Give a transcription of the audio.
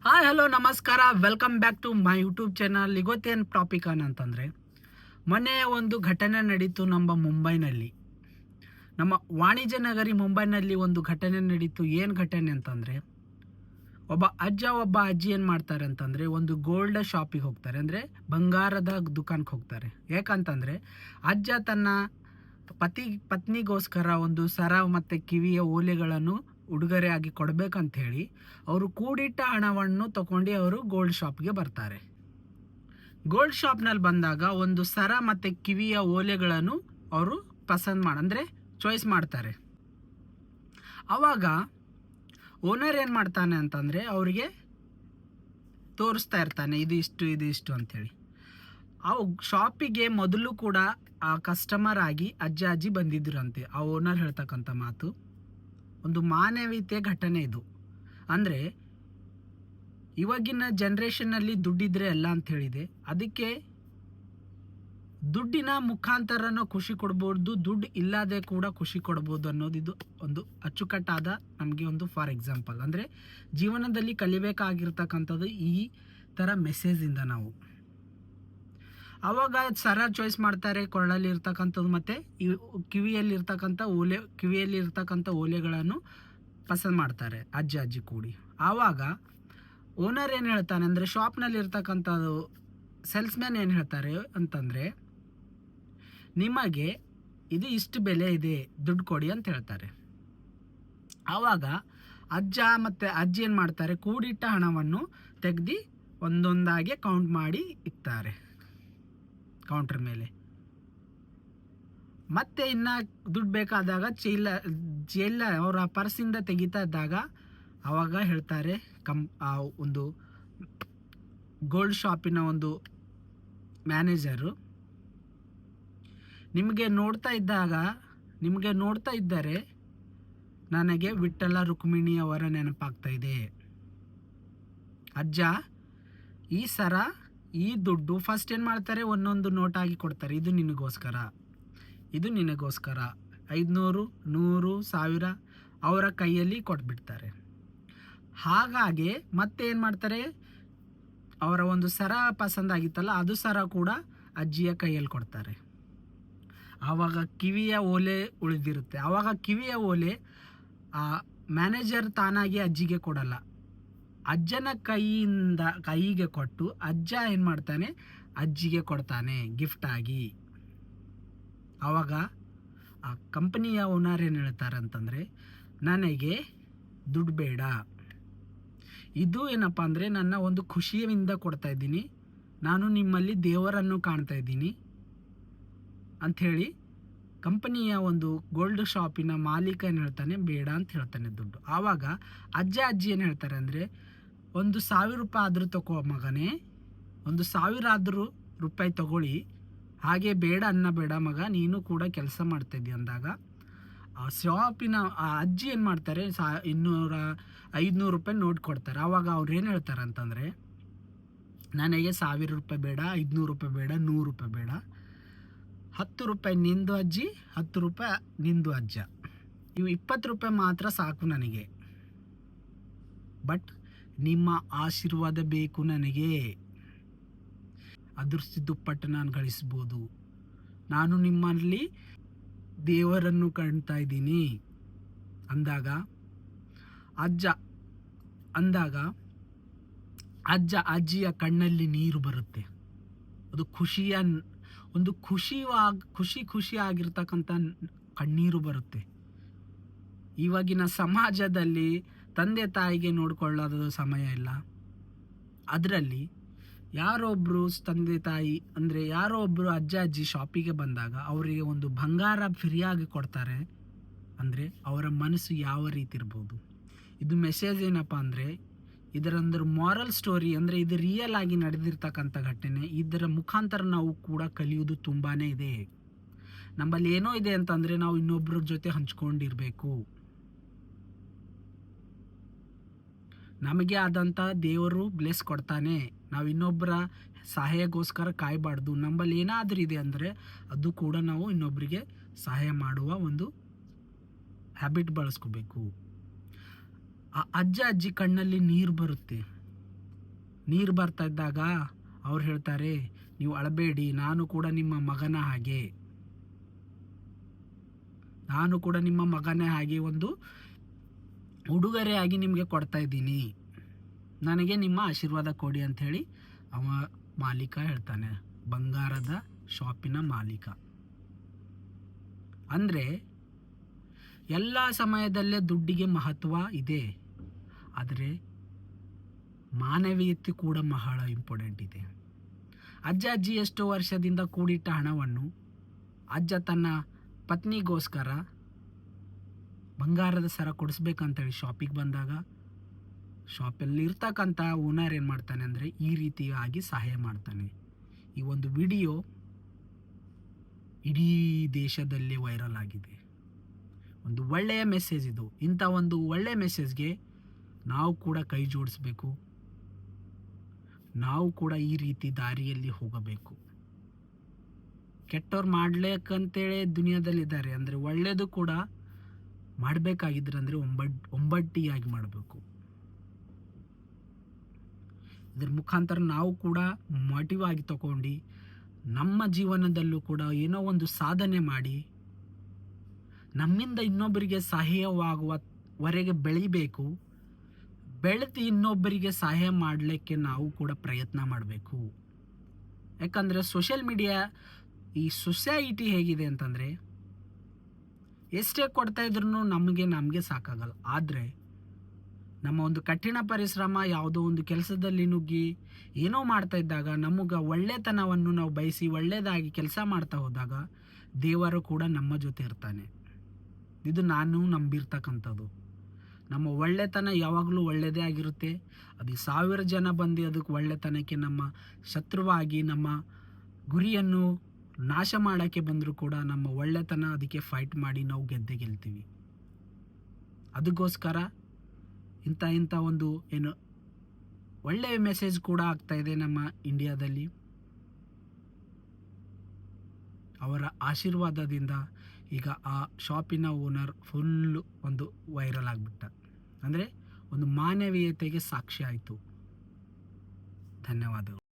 Hi hello ನಮಸ್ಕಾರ, welcome back to my YouTube channel. ಇವತ್ತೇನು topic ಏನಂತಂದರೆ, ಮೊನ್ನೆ ಒಂದು ಘಟನೆ ನಡೀತು ನಮ್ಮ ಮುಂಬೈನಲ್ಲಿ, ನಮ್ಮ ವಾಣಿಜ್ಯ ನಗರಿ ಮುಂಬೈನಲ್ಲಿ ಒಂದು ಘಟನೆ ನಡೀತು. ಏನು ಘಟನೆ ಅಂತಂದರೆ, ಒಬ್ಬ ಅಜ್ಜ ಒಬ್ಬ ಅಜ್ಜಿ ಏನು ಮಾಡ್ತಾರೆ ಅಂತಂದರೆ, ಒಂದು ಗೋಲ್ಡ್ ಶಾಪಿಗೆ ಹೋಗ್ತಾರೆ, ಅಂದರೆ ಬಂಗಾರದ ದುಕಾನ್ಗೆ ಹೋಗ್ತಾರೆ. ಯಾಕಂತಂದರೆ ಅಜ್ಜ ತನ್ನ ಪತ್ನಿಗೋಸ್ಕರ ಒಂದು ಸರ ಮತ್ತು ಕಿವಿಯ ಓಲೆಗಳನ್ನು ಉಡುಗೊರೆಯಾಗಿ ಕೊಡಬೇಕಂತ ಹೇಳಿ ಅವರು ಕೂಡಿಟ್ಟ ಹಣವನ್ನು ತಗೊಂಡು ಅವರು ಗೋಲ್ಡ್ ಶಾಪ್ಗೆ ಬರ್ತಾರೆ. ಗೋಲ್ಡ್ ಶಾಪ್ನಲ್ಲಿ ಬಂದಾಗ ಒಂದು ಸರ ಮತ್ತು ಕಿವಿಯ ಓಲೆಗಳನ್ನು ಅವರು ಅಂದರೆ ಚಾಯ್ಸ್ ಮಾಡ್ತಾರೆ. ಆವಾಗ ಓನರ್ ಏನು ಮಾಡ್ತಾನೆ ಅಂತಂದರೆ ಅವರಿಗೆ ತೋರಿಸ್ತಾ ಇರ್ತಾನೆ, ಇದು ಇಷ್ಟು ಅಂಥೇಳಿ. ಆ ಶಾಪಿಗೆ ಮೊದಲು ಕೂಡ ಆ ಕಸ್ಟಮರ್ ಆಗಿ ಅಜ್ಜ ಅಜ್ಜಿ ಬಂದಿದ್ದರಂತೆ. ಆ ಓನರ್ ಹೇಳ್ತಕ್ಕಂಥ ಮಾತು ಒಂದು ಮಾನವೀಯತೆ ಘಟನೆ ಇದು. ಅಂದರೆ ಇವಾಗಿನ ಜನ್ರೇಷನ್ನಲ್ಲಿ ದುಡ್ಡಿದ್ರೆ ಎಲ್ಲ ಅಂತ ಹೇಳಿದೆ. ಅದಕ್ಕೆ ದುಡ್ಡಿನ ಮುಖಾಂತರನೂ ಖುಷಿ ಕೊಡ್ಬೋದು, ದುಡ್ಡು ಇಲ್ಲದೆ ಕೂಡ ಖುಷಿ ಕೊಡ್ಬೋದು ಅನ್ನೋದು ಇದು ಒಂದು ಅಚ್ಚುಕಟ್ಟಾದ ನಮಗೆ ಒಂದು ಫಾರ್ ಎಕ್ಸಾಂಪಲ್. ಅಂದರೆ ಜೀವನದಲ್ಲಿ ಕಲಿಬೇಕಾಗಿರ್ತಕ್ಕಂಥದ್ದು ಈ ಥರ ಮೆಸೇಜಿಂದ ನಾವು ಆವಾಗ ಸರ ಚಾಯ್ಸ್ ಮಾಡ್ತಾರೆ, ಕೊರಳಲ್ಲಿ ಇರ್ತಕ್ಕಂಥದ್ದು ಮತ್ತು ಕಿವಿಯಲ್ಲಿರ್ತಕ್ಕಂಥ ಓಲೆಗಳನ್ನು ಪಸಂದ್ ಮಾಡ್ತಾರೆ ಅಜ್ಜ ಅಜ್ಜಿ ಕೂಡಿ. ಆವಾಗ ಓನರ್ ಏನು ಹೇಳ್ತಾನೆ ಅಂದರೆ, ಶಾಪ್ನಲ್ಲಿ ಇರ್ತಕ್ಕಂಥದ್ದು ಸೇಲ್ಸ್ಮ್ಯಾನ್ ಏನು ಹೇಳ್ತಾರೆ ಅಂತಂದರೆ, ನಿಮಗೆ ಇದು ಇಷ್ಟು ಬೆಲೆ ಇದೆ, ದುಡ್ಡು ಕೊಡಿ ಅಂತ ಹೇಳ್ತಾರೆ. ಆವಾಗ ಅಜ್ಜ ಮತ್ತು ಅಜ್ಜಿ ಏನು ಮಾಡ್ತಾರೆ, ಕೂಡಿಟ್ಟ ಹಣವನ್ನು ತೆಗೆದು ಒಂದೊಂದಾಗಿ ಕೌಂಟ್ ಮಾಡಿ ಇಕ್ತಾರೆ ಕೌಂಟರ್ ಮೇಲೆ. ಮತ್ತೆ ಇನ್ನು ದುಡ್ಡು ಬೇಕಾದಾಗ ಚೀಲ ಅವರ ಪರ್ಸಿಂದ ತೆಗಿತಾ ಇದ್ದಾಗ ಆವಾಗ ಹೇಳ್ತಾರೆ ಒಂದು ಗೋಲ್ಡ್ ಶಾಪಿನ ಒಂದು ಮ್ಯಾನೇಜರು, ನಿಮಗೆ ನೋಡ್ತಾ ಇದ್ದರೆ ನನಗೆ ವಿಠ್ಠಲ ರುಕ್ಮಿಣಿಯವರ ನೆನಪಾಗ್ತಾ ಇದೆ. ಅಜ್ಜ, ಈ ಸರ ಈ ದುಡ್ಡು ಫಸ್ಟ್ ಏನು ಮಾಡ್ತಾರೆ, ಒಂದೊಂದು ನೋಟಾಗಿ ಕೊಡ್ತಾರೆ. ಇದು ನಿನಗೋಸ್ಕರ, ಇದು ನಿನಗೋಸ್ಕರ, 500, 100, 1000 ಅವರ ಕೈಯಲ್ಲಿ ಕೊಟ್ಬಿಡ್ತಾರೆ. ಹಾಗಾಗಿ ಮತ್ತೆ ಏನು ಮಾಡ್ತಾರೆ, ಅವರ ಒಂದು ಸರ ಪಸಂದಾಗಿತ್ತಲ್ಲ ಅದು ಸರ ಕೂಡ ಅಜ್ಜಿಯ ಕೈಯಲ್ಲಿ ಕೊಡ್ತಾರೆ. ಆವಾಗ ಕಿವಿಯ ಓಲೆ ಉಳಿದಿರುತ್ತೆ. ಆವಾಗ ಕಿವಿಯ ಓಲೆ ಆ ಮ್ಯಾನೇಜರ್ ತಾನಾಗಿ ಅಜ್ಜಿಗೆ ಕೊಡಲ್ಲ, ಅಜ್ಜನ ಕೈಗೆ ಕೊಟ್ಟು ಅಜ್ಜ ಏನು ಮಾಡ್ತಾನೆ, ಅಜ್ಜಿಗೆ ಕೊಡ್ತಾನೆ ಗಿಫ್ಟ್ ಆಗಿ. ಆವಾಗ ಆ ಕಂಪನಿಯ ಓನರ್ ಏನು ಹೇಳ್ತಾರೆ ಅಂತಂದರೆ, ನನಗೆ ದುಡ್ಡು ಬೇಡ, ಇದು ಏನಪ್ಪ ಅಂದರೆ ನನ್ನ ಒಂದು ಖುಷಿಯಿಂದ ಕೊಡ್ತಾ ಇದ್ದೀನಿ, ನಾನು ನಿಮ್ಮಲ್ಲಿ ದೇವರನ್ನು ಕಾಣ್ತಾ ಇದ್ದೀನಿ ಅಂಥೇಳಿ ಕಂಪನಿಯ ಒಂದು ಗೋಲ್ಡ್ ಶಾಪಿನ ಮಾಲೀಕ ಏನು ಹೇಳ್ತಾನೆ, ಬೇಡ ಅಂತ ಹೇಳ್ತಾನೆ ದುಡ್ಡು. ಆವಾಗ ಅಜ್ಜ ಅಜ್ಜಿ ಏನು ಹೇಳ್ತಾರೆ ಅಂದರೆ, 1,000 ರೂಪಾಯಿ ಆದರೂ ತಗೋ ಮಗನೇ, 1,000 ಆದರೂ ರೂಪಾಯಿ ತಗೊಳ್ಳಿ, ಹಾಗೆ ಬೇಡ ಬೇಡ ಮಗ, ನೀನು ಕೂಡ ಕೆಲಸ ಮಾಡ್ತಾಯಿದ್ದಿ ಅಂದಾಗ ಆ ಶಾಪಿನ ಆ ಅಜ್ಜಿ ಏನು ಮಾಡ್ತಾರೆ, 200, 500 ರೂಪಾಯಿ ನೋಟ್ ಕೊಡ್ತಾರೆ. ಆವಾಗ ಅವ್ರು ಏನು ಹೇಳ್ತಾರೆ ಅಂತಂದರೆ, ನನಗೆ 1,000 ರೂಪಾಯಿ ಬೇಡ, 500 ರೂಪಾಯಿ ಬೇಡ, 100 ರೂಪಾಯಿ ಬೇಡ, 10 ರೂಪಾಯಿ ನಿಂದು ಅಜ್ಜಿ, 10 ರೂಪಾಯಿ ನಿಂದು ಅಜ್ಜ, ಇವು 20 ರೂಪಾಯಿ ಮಾತ್ರ ಸಾಕು ನನಗೆ, ಬಟ್ ನಿಮ್ಮ ಆಶೀರ್ವಾದ ಬೇಕು ನನಗೆ, ಅದೃಷ್ಟ ದುಪ್ಪಟ್ಟು ನಾನು ಗಳಿಸ್ಬೋದು, ನಾನು ನಿಮ್ಮಲ್ಲಿ ದೇವರನ್ನು ಕಾಣ್ತಾ ಇದ್ದೀನಿ ಅಂದಾಗ ಅಜ್ಜ ಅಜ್ಜಿಯ ಕಣ್ಣಲ್ಲಿ ನೀರು ಬರುತ್ತೆ. ಅದು ಖುಷಿಯಾಗಿರ್ತಕ್ಕಂಥ ಕಣ್ಣೀರು ಬರುತ್ತೆ. ಇವಾಗಿನ ಸಮಾಜದಲ್ಲಿ ತಂದೆ ತಾಯಿಗೆ ನೋಡ್ಕೊಳ್ಳೋದು ಸಮಯ ಇಲ್ಲ. ಅದರಲ್ಲಿ ಯಾರೊಬ್ಬರು ತಂದೆ ತಾಯಿ ಅಂದರೆ ಯಾರೊಬ್ಬರು ಅಜ್ಜ ಅಜ್ಜಿ ಶಾಪಿಗೆ ಬಂದಾಗ ಅವರಿಗೆ ಒಂದು ಬಂಗಾರ ಫ್ರೀಯಾಗಿ ಕೊಡ್ತಾರೆ ಅಂದರೆ ಅವರ ಮನಸ್ಸು ಯಾವ ರೀತಿ ಇರ್ಬೋದು. ಇದು ಮೆಸೇಜ್ ಏನಪ್ಪ ಅಂದರೆ, ಇದರಂದ್ರೆ ಮಾರಲ್ ಸ್ಟೋರಿ, ಅಂದರೆ ಇದು ರಿಯಲ್ ಆಗಿ ನಡೆದಿರ್ತಕ್ಕಂಥ ಘಟನೆ. ಇದರ ಮುಖಾಂತರ ನಾವು ಕೂಡ ಕಲಿಯೋದು ತುಂಬಾ ಇದೆ. ನಮ್ಮಲ್ಲಿ ಏನೋ ಇದೆ ಅಂತಂದರೆ ನಾವು ಇನ್ನೊಬ್ಬರ ಜೊತೆ ಹಂಚ್ಕೊಂಡಿರಬೇಕು. ನಮಗೆ ಆದಂಥ ದೇವರು ಬ್ಲೆಸ್ ಕೊಡ್ತಾನೆ, ನಾವು ಇನ್ನೊಬ್ಬರ ಸಹಾಯಕ್ಕೋಸ್ಕರ ಕಾಯಬಾರ್ದು. ನಮ್ಮಲ್ಲಿ ಏನಾದರೂ ಇದೆ ಅಂದರೆ ಅದು ಕೂಡ ನಾವು ಇನ್ನೊಬ್ಬರಿಗೆ ಸಹಾಯ ಮಾಡುವ ಒಂದು ಹ್ಯಾಬಿಟ್ ಬಳಸ್ಕೋಬೇಕು. ಆ ಅಜ್ಜ ಅಜ್ಜಿ ಕಣ್ಣಲ್ಲಿ ನೀರು ಬರುತ್ತೆ. ನೀರು ಬರ್ತಾ ಇದ್ದಾಗ ಅವ್ರು ಹೇಳ್ತಾರೆ, ನೀವು ಅಳಬೇಡಿ, ನಾನು ಕೂಡ ನಿಮ್ಮ ಮಗನ ಹಾಗೆ, ನಾನು ಕೂಡ ನಿಮ್ಮ ಮಗನೇ ಹಾಗೆ ಒಂದು ಉಡುಗೊರೆಯಾಗಿ ನಿಮಗೆ ಕೊಡ್ತಾ ಇದ್ದೀನಿ, ನನಗೆ ನಿಮ್ಮ ಆಶೀರ್ವಾದ ಕೊಡಿ ಅಂಥೇಳಿ ಅವ ಮಾಲೀಕ ಹೇಳ್ತಾನೆ, ಬಂಗಾರದ ಶಾಪಿನ ಮಾಲೀಕ. ಅಂದರೆ ಎಲ್ಲ ಸಮಯದಲ್ಲೇ ದುಡ್ಡಿಗೆ ಮಹತ್ವ ಇದೆ, ಆದರೆ ಮಾನವೀಯತೆ ಕೂಡ ಬಹಳ ಇಂಪಾರ್ಟೆಂಟ್ ಇದೆ. ಅಜ್ಜಿ ಎಷ್ಟೋ ವರ್ಷದಿಂದ ಕೂಡಿಟ್ಟ ಹಣವನ್ನು ಅಜ್ಜ ತನ್ನ ಪತ್ನಿಗೋಸ್ಕರ ಬಂಗಾರದ ಸರ ಕೊಡಿಸ್ಬೇಕಂತೇಳಿ ಶಾಪಿಗೆ ಬಂದಾಗ ಶಾಪಲ್ಲಿ ಇರ್ತಕ್ಕಂಥ ಓನರ್ ಏನು ಮಾಡ್ತಾನೆ ಅಂದರೆ ಈ ರೀತಿಯಾಗಿ ಸಹಾಯ ಮಾಡ್ತಾನೆ. ಈ ಒಂದು ವಿಡಿಯೋ ಇಡೀ ದೇಶದಲ್ಲಿ ವೈರಲ್ ಆಗಿದೆ. ಒಂದು ಒಳ್ಳೆಯ ಮೆಸೇಜ್ ಇದು. ಇಂಥ ಒಂದು ಒಳ್ಳೆಯ ಮೆಸೇಜ್ಗೆ ನಾವು ಕೂಡ ಕೈ ಜೋಡಿಸ್ಬೇಕು, ನಾವು ಕೂಡ ಈ ರೀತಿ ದಾರಿಯಲ್ಲಿ ಹೋಗಬೇಕು. ಕೆಟ್ಟವ್ರು ಮಾಡ್ಲಿಕ್ಕಂತೇಳಿ ದುನಿಯಾದಲ್ಲಿದ್ದಾರೆ, ಅಂದರೆ ಒಳ್ಳೆಯದು ಕೂಡ ಮಾಡಬೇಕಾಗಿದ್ರೆ ಅಂದರೆ ಒಬ್ಬಟ್ಟಿಯಾಗಿ ಮಾಡಬೇಕು. ಇದ್ರ ಮುಖಾಂತರ ನಾವು ಕೂಡ ಮೋಟಿವ್ ಆಗಿ ತಗೊಂಡು ನಮ್ಮ ಜೀವನದಲ್ಲೂ ಕೂಡ ಏನೋ ಒಂದು ಸಾಧನೆ ಮಾಡಿ ನಮ್ಮಿಂದ ಇನ್ನೊಬ್ಬರಿಗೆ ಸಹಾಯವಾಗುವವರೆಗೆ ಬೆಳಿಬೇಕು. ಬೆಳೆದು ಇನ್ನೊಬ್ಬರಿಗೆ ಸಹಾಯ ಮಾಡಲಿಕ್ಕೆ ನಾವು ಕೂಡ ಪ್ರಯತ್ನ ಮಾಡಬೇಕು. ಯಾಕಂದರೆ ಸೋಷಿಯಲ್ ಮೀಡಿಯಾ, ಈ ಸೊಸೈಟಿ ಹೇಗಿದೆ ಅಂತಂದರೆ ಎಷ್ಟೇ ಕೊಡ್ತಾ ಇದ್ರೂ ನಮಗೆ ಸಾಕಾಗಲ್ಲ. ಆದರೆ ನಮ್ಮ ಒಂದು ಕಠಿಣ ಪರಿಶ್ರಮ ಯಾವುದೋ ಒಂದು ಕೆಲಸದಲ್ಲಿ ನುಗ್ಗಿ ಏನೋ ಮಾಡ್ತಾ ಇದ್ದಾಗ ನಮಗೆ ಒಳ್ಳೆತನವನ್ನು ನಾವು ಬಯಸಿ ಒಳ್ಳೆಯದಾಗಿ ಕೆಲಸ ಮಾಡ್ತಾ ಹೋದಾಗ ದೇವರು ಕೂಡ ನಮ್ಮ ಜೊತೆ ಇರ್ತಾನೆ. ಇದು ನಾನು ನಂಬಿರ್ತಕ್ಕಂಥದ್ದು. ನಮ್ಮ ಒಳ್ಳೆತನ ಯಾವಾಗಲೂ ಒಳ್ಳೆಯದೇ ಆಗಿರುತ್ತೆ. ಅದು 1000 ಜನ ಬಂದು ಅದಕ್ಕೆ ಒಳ್ಳೆತನಕ್ಕೆ ನಮ್ಮ ಶತ್ರುವಾಗಿ ನಮ್ಮ ಗುರಿಯನ್ನು ನಾಶ ಮಾಡೋಕ್ಕೆ ಬಂದರೂ ಕೂಡ ನಮ್ಮ ಒಳ್ಳೆತನ ಅದಕ್ಕೆ ಫೈಟ್ ಮಾಡಿ ನಾವು ಗೆಲ್ತೀವಿ. ಅದಕ್ಕೋಸ್ಕರ ಇಂಥ ಒಂದು ಏನು ಒಳ್ಳೆಯ ಮೆಸೇಜ್ ಕೂಡ ಆಗ್ತಾಯಿದೆ ನಮ್ಮ ಇಂಡಿಯಾದಲ್ಲಿ. ಅವರ ಆಶೀರ್ವಾದದಿಂದ ಈಗ ಆ ಶಾಪಿನ ಓನರ್ ಫುಲ್ಲು ಒಂದು ವೈರಲ್ ಆಗಿಬಿಟ್ಟ. ಅಂದರೆ ಒಂದು ಮಾನವೀಯತೆಗೆ ಸಾಕ್ಷಿ ಆಯಿತು. ಧನ್ಯವಾದಗಳು.